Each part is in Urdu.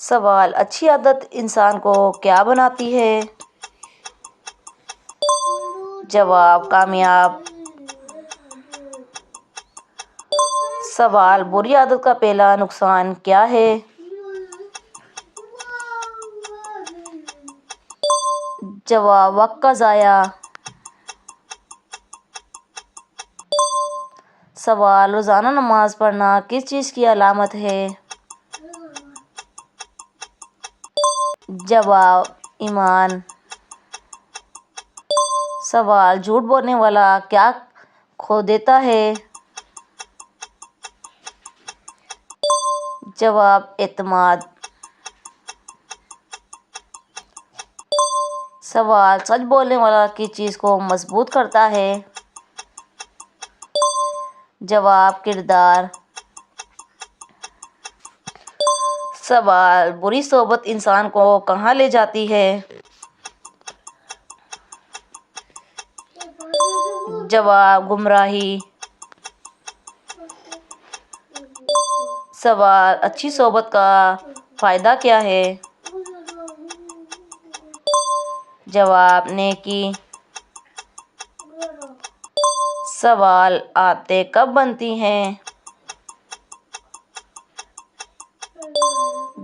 سوال: اچھی عادت انسان کو کیا بناتی ہے؟ جواب: کامیاب۔ سوال: بری عادت کا پہلا نقصان کیا ہے؟ جواب: وقت کا ضیاع۔ سوال: روزانہ نماز پڑھنا کس چیز کی علامت ہے؟ جواب: ایمان۔ سوال: جھوٹ بولنے والا کیا کھو دیتا ہے؟ جواب: اعتماد۔ سوال: سچ بولنے والا کس چیز کو مضبوط کرتا ہے؟ جواب: کردار۔ سوال: بری صحبت انسان کو کہاں لے جاتی ہے؟ جواب: گمراہی۔ سوال: اچھی صحبت کا فائدہ کیا ہے؟ جواب: نیکی۔ سوال: عادتیں کب بنتی ہیں؟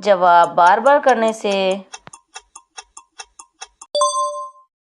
جواب: بار بار کرنے سے۔